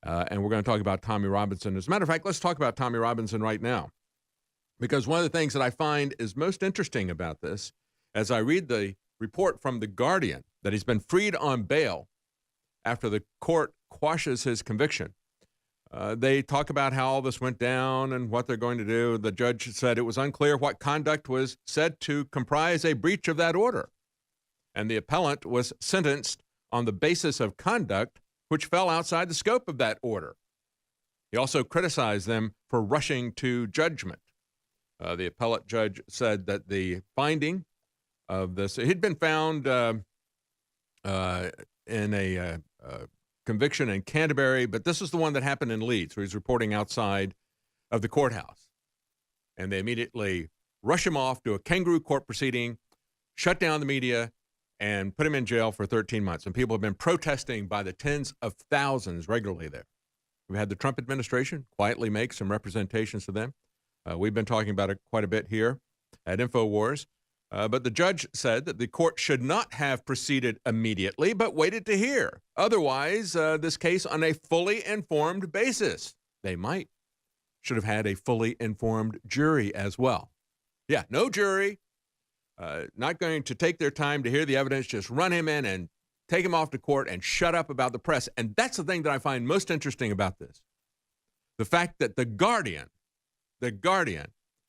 And we're going to talk about Tommy Robinson. As a matter of fact, let's talk about Tommy Robinson right now. Because one of the things that I find is most interesting about this, as I read the report from The Guardian, that he's been freed on bail after the court quashes his conviction. They talk about how all this went down and what they're going to do. The judge said it was unclear what conduct was said to comprise a breach of that order. And the appellant was sentenced on the basis of conduct which fell outside the scope of that order. He also criticized them for rushing to judgment. The appellate judge said that the finding of this, he'd been found in a conviction in Canterbury, but this is the one that happened in Leeds, where he's reporting outside of the courthouse. And they immediately rush him off to a kangaroo court proceeding, shut down the media, and put him in jail for 13 months. And people have been protesting by the tens of thousands regularly there. We've had the Trump administration quietly make some representations to them. We've been talking about it quite a bit here at INFOWARS. But the judge said that the court should not have proceeded immediately, but waited to hear. Otherwise, this case on a fully informed basis. They should have had a fully informed jury as well. Yeah, no jury, not going to take their time to hear the evidence, just run him in and take him off to court and shut up about the press. And that's the thing that I find most interesting about this. The fact that the Guardian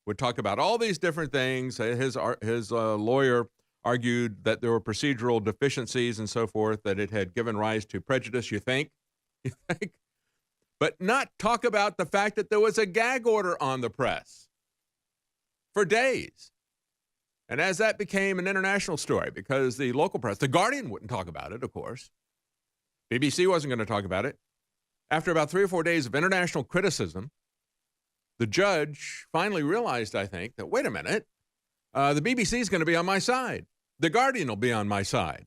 would talk about all these different things. His lawyer argued that there were procedural deficiencies and so forth, that it had given rise to prejudice, you think? But not talk about the fact that there was a gag order on the press for days. And as that became an international story, because the local press, the Guardian wouldn't talk about it, of course. BBC wasn't going to talk about it. After about 3 or 4 days of international criticism, the judge finally realized, I think, that, wait a minute, the BBC is going to be on my side. The Guardian will be on my side.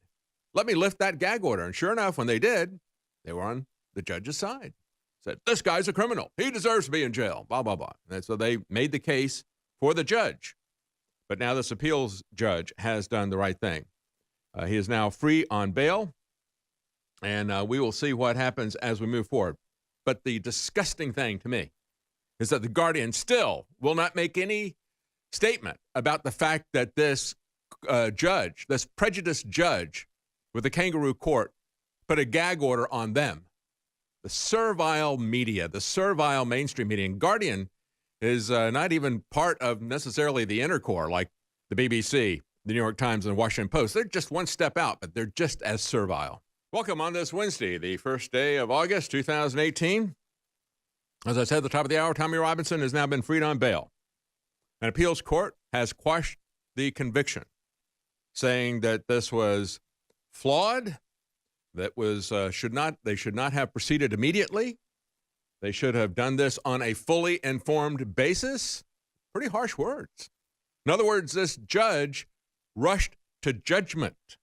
Let me lift that gag order. And sure enough, when they did, they were on the judge's side. Said, this guy's a criminal. He deserves to be in jail, blah, blah, blah. And so they made the case for the judge. But now this appeals judge has done the right thing. He is now free on bail, and we will see what happens as we move forward. But the disgusting thing to me is that the Guardian still will not make any statement about the fact that this judge, this prejudiced judge with the kangaroo court, put a gag order on them. The servile media, the servile mainstream media. And Guardian is not even part of necessarily the inner core like the BBC, the New York Times, and the Washington Post. They're just one step out, but they're just as servile. Welcome on this Wednesday, the first day of August, 2018. As I said at the top of the hour, Tommy Robinson has now been freed on bail. An appeals court has quashed the conviction, saying that this was flawed, that was they should not have proceeded immediately. They should have done this on a fully informed basis. Pretty harsh words. In other words, this judge rushed to judgment,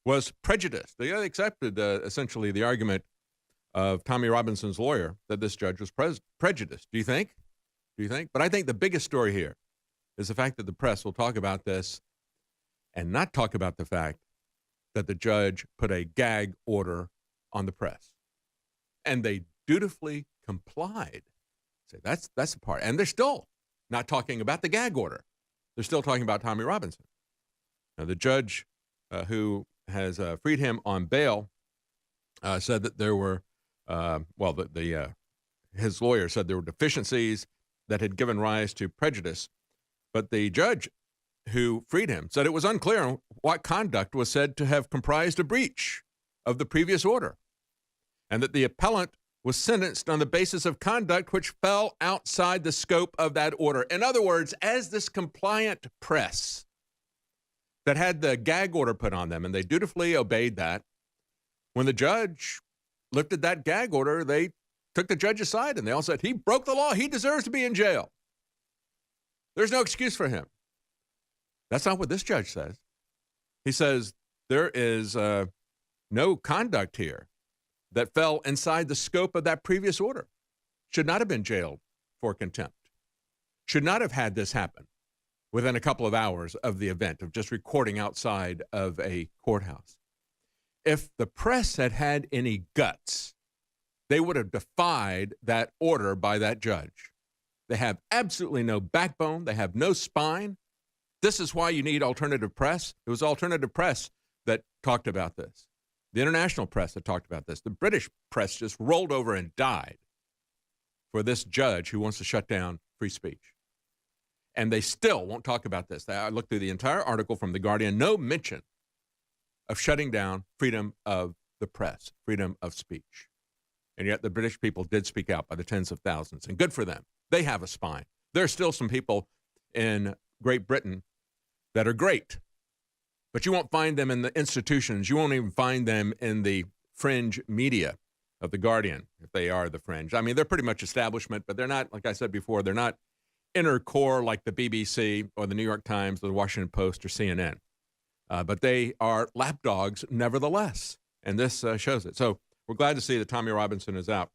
was prejudiced. They accepted essentially the argument of Tommy Robinson's lawyer that this judge was prejudiced. Do you think? But I think the biggest story here is the fact that the press will talk about this and not talk about the fact that the judge put a gag order on the press. And they dutifully complied. So that's the part. And they're still not talking about the gag order. They're still talking about Tommy Robinson. Now, the judge who has freed him on bail said that there were, his lawyer said there were deficiencies that had given rise to prejudice. But the judge who freed him said it was unclear what conduct was said to have comprised a breach of the previous order, and that the appellant was sentenced on the basis of conduct which fell outside the scope of that order. In other words, as this compliant press that had the gag order put on them, and they dutifully obeyed that, when the judge lifted that gag order, they took the judge's side, and they all said, he broke the law. He deserves to be in jail. There's no excuse for him. That's not what this judge says. He says there is no conduct here that fell inside the scope of that previous order. Should not have been jailed for contempt. Should not have had this happen within a couple of hours of the event, of just recording outside of a courthouse. If the press had had any guts, they would have defied that order by that judge. They have absolutely no backbone. They have no spine. This is why you need alternative press. It was alternative press that talked about this. The international press that talked about this. The British press just rolled over and died for this judge who wants to shut down free speech. And they still won't talk about this. I looked through the entire article from The Guardian, no mention of shutting down freedom of the press, freedom of speech. And yet the British people did speak out by the tens of thousands, and good for them. They have a spine. There are still some people in Great Britain that are great, but you won't find them in the institutions. You won't even find them in the fringe media of The Guardian, if they are the fringe. I mean, they're pretty much establishment, but they're not, like I said before, they're not inner core like the BBC or the New York Times or the Washington Post or CNN. But they are lapdogs nevertheless, and this shows it. So we're glad to see that Tommy Robinson is out.